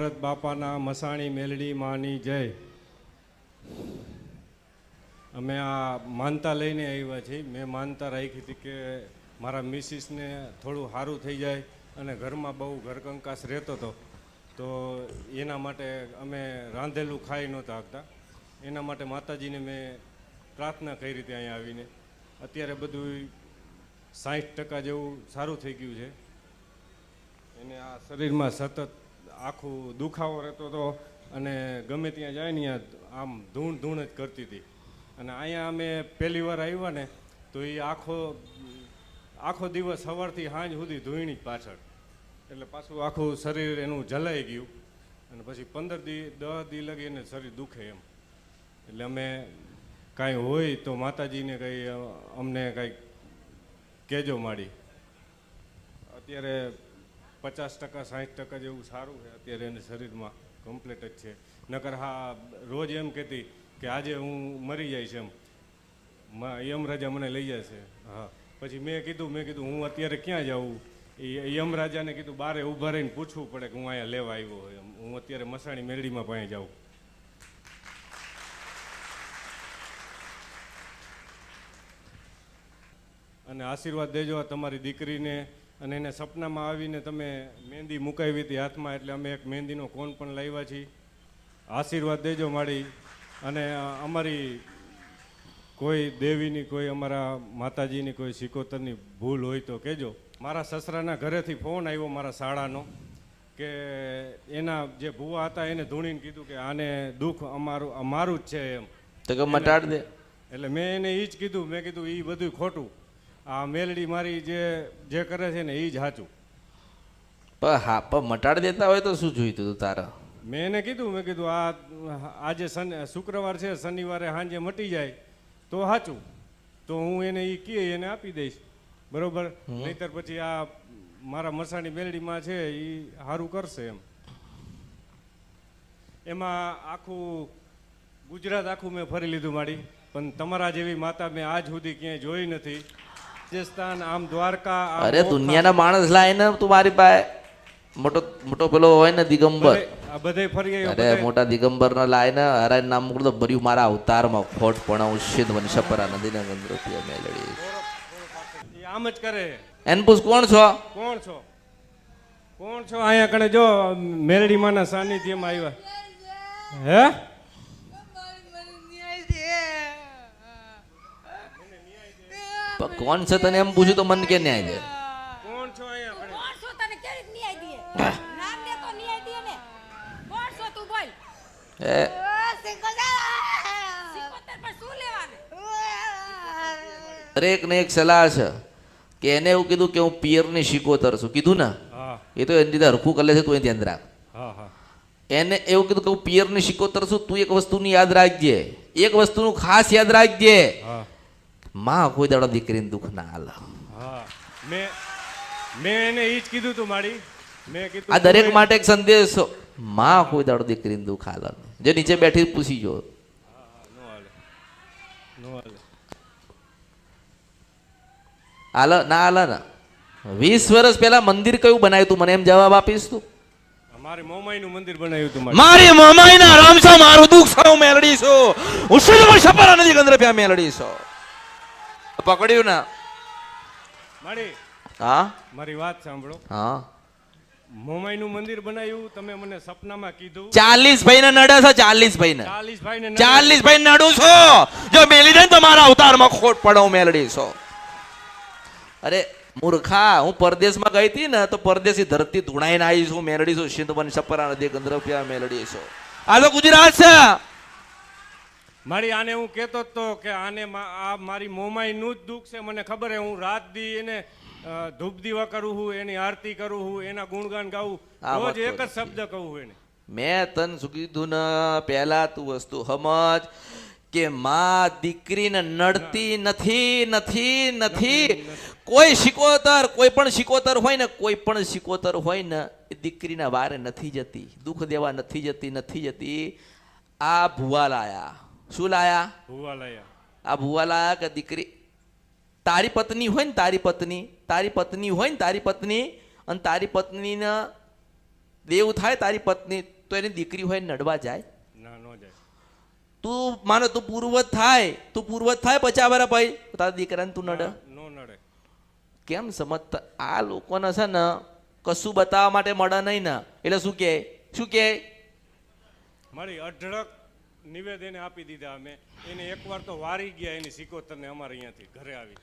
ભરત બાપાના મસાણી મેલડી માની જય. અમે આ માનતા લઈને આવ્યા છીએ. મેં માનતા રાખી હતી કે મારા મિસિસને થોડું સારું થઈ જાય અને ઘરમાં બહુ ઘરકંકાસ રહેતો હતો, તો એના માટે અમે રાંધેલું ખાઈ નહોતા શકતા. એના માટે માતાજીને મેં પ્રાર્થના કરી હતી અહીંયા આવીને. અત્યારે બધું 60% જેવું સારું થઈ ગયું છે. એને આ શરીરમાં સતત આખું દુખાવો રહેતો હતો અને ગમે ત્યાં જાય ને આમ ધૂણ ધૂણ જ કરતી હતી. અને અહીંયા અમે પહેલી વાર આવ્યા ને તો એ આખો દિવસ સવારથી સાંજ સુધી ધૂણી જ પાછળ, એટલે પાછું આખું શરીર એનું જલાઈ ગયું. અને પછી 15 દી 10 દી લગી એને શરીર દુખે એમ. એટલે અમે કાંઈ હોય તો માતાજીને કંઈ અમને કાંઈક કહેજો માડી. અત્યારે 50% 60% જેવું સારું છે અત્યારે એને શરીરમાં, કમ્પ્લીટ જ છે. નકર હા રોજ એમ કહેતી કે આજે હું મરી જઈશ એમ, યમરાજા મને લઈ જશે. હા, પછી મેં કીધું હું અત્યારે ક્યાં જાઉં. એ યમરાજાને કીધું બારે ઊભા રહીને પૂછવું પડે કે હું અહીંયા લેવા આવ્યો હોય એમ. હું અત્યારે મસાણી મેલડીમાં પાસે જાઉં. અને આશીર્વાદ દેજો આ તમારી દીકરીને. અને એને સપનામાં આવીને તમે મહેંદી મુકાવી હતી હાથમાં, એટલે અમે એક મહેંદીનો કોન પણ લાવ્યા છીએ. આશીર્વાદ દેજો માડી. અને અમારી કોઈ દેવીની, કોઈ અમારા માતાજીની કોઈ સિકોતરની ભૂલ હોય તો કહેજો. મારા સસરાના ઘરેથી ફોન આવ્યો મારા શાળાનો કે એના જે ભુવા હતા એને ધૂણીને કીધું કે આને દુઃખ અમારું જ છે એમ, તો કે મટાડ દે. એટલે મેં એને એ જ કીધું, મેં કીધું એ બધું ખોટું, આ મેલડી મારી જે કરે છે ને એ જ સાચું. પણ મટાડી દેતા હોય તો શું જોઈતું તું તારે? મેં એને કીધું, મેં કીધું આજે શુક્રવાર છે, શનિવારે સાંજે મટી જાય તો સાચું, તો હું એને એ કહે એને આપી દઈશ, બરોબર. નહીતર પછી આ મારા મસાણી મેલડીમાં છે એ સારું કરશે એમ. એમાં આખું ગુજરાત આખું મેં ફરી લીધું માડી, પણ તમારા જેવી માતા મેં આજ સુધી ક્યાંય જોઈ નથી. રાજસ્થાન, આમ દ્વારકા, અરે દુનિયાના માણસ લાય ને તું મારી પાસે. મોટો પેલો હોય ને દિગંબર, બધે ફરી ગયો. અરે મોટા દિગંબર ના લાય ને અરે નામ મોકલું તો ભર્યું મારા અવતારમાં ખોટ પણ ઉશિદ વંશપરા નદી ના ગંદ્રપિયા મેલડી. આમ જ કરે. એન પૂછ કોણ છો? કોણ છો અહીંયા કણે જો મેલડી માના સાનિધ્યમાં આવ્યા. હે કોણ છે તને એમ પૂછ્યું તો મન કે ન્યાય દે. કોણ છો અહીંયા કણે? કોણ છો તને કેવી રીતે ન્યાય દે? નામ દે તો ન્યાય દે ને. કોણ છો તું બોલ? એ સિકોતર પર શું લેવાનું? દરેક ને એક સલાહ છે કે એને એવું કીધું કે હું પિયરની શિકોતર છું, કીધું ને એ તો એની રીતે હરખું કરે છે, તું એ ધ્યાન રાખ. એને એવું કીધું કે હું પિયરની શિકોતર છું, તું એક વસ્તુની યાદ રાખજે, એક વસ્તુનું ખાસ યાદ રાખજે, માં કોઈ દાડો દીકરીને દુઃખ ના હાલે. મેં એને એ જ કીધું તું માડી. મેં કીધું આ દરેક માટે એક સંદેશ, માં કોઈ દાડો દીકરીને દુઃખ હાલે. જે નીચે બેઠી પૂછી જો. હાલ ના હાલ ને? 20 વર્ષ પહેલા મંદિર કયું બનાવ્યું તું મને એમ જવાબ આપીશ તું? મારી મોમાઈનું મંદિર બનાવ્યું તું. મારી મોમાઈના રામ છો, મારું દુઃખ છો, મેલડી છો, હું શું સપરા નદી ગંદ્રપ્યા મેલડી છો. પકડ્યું ને માડી? હા, મારી વાત સાંભળો. હા, મોમાઈનું મંદિર બનાવ્યું, તમે મને સપનામાં કીધું. 40 ભાઈ ને નડે છે, 40 ભાઈ ને, 40 ભાઈ નડું છો. જો મેલી દે તો મારા અવતારમાં ખોટ પડો, મેલડી છો. અરે મૂર્ખા, હું પરદેશમાં ગઈ હતી ને તો પરદેશી ધરતી ધૂણાઈને આવી છું, મેલડી છું, સિંધ વન સપરા નદી ગંદ્રપ્યા મેલડી છો. આ તો ગુજરાત છે મારી. આને હું કહેતો તો કે આને આ મારી મોમાઈનું જ દુઃખ છે, મને ખબર હે. હું રાત દી એને ધૂપ દીવા કરું છું, એની આરતી કરું છું, એના ગુણગાન ગાવું, રોજ એક જ શબ્દ કહું એને. મેં તને શું કીધું ને પહેલા તું વસ્તુ સમજ કે માં દીકરીને નડતી નથી. કોઈ શિકોતર, કોઈ પણ શિકોતર હોય ને, કોઈ પણ શિકોતર હોય ને એ દીકરીના વારે નથી જતી, દુઃખ દેવા નથી જતી. આ ભુવા લાયા. શું લાયા? ભુવા લાયા. આ ભુવા લાયા કે દીકરી તારી પત્ની હોય ને, તારી પત્ની હોય ને, તારી પત્ની અને તારી પત્નીને દેવ થાય તારી પત્ની તો એની દીકરી હોય નડવા જાય? ના ન જાય. તું માનો તું પૂર્વજ થાય 50 વર્ષ ભાઈ તારા દીકરાને તું નડે? નો નડે. કેમ સમજતા? આ લોકોને છે ને કશું બતાવવા માટે મળે નહીં ને એટલે શું કે મારી અઢળક નિવેદને આપી દીધા અમે. એને એકવાર તો વારી ગયા એની સિકોતરને અમારે અહીંયાથી ઘરે આવી.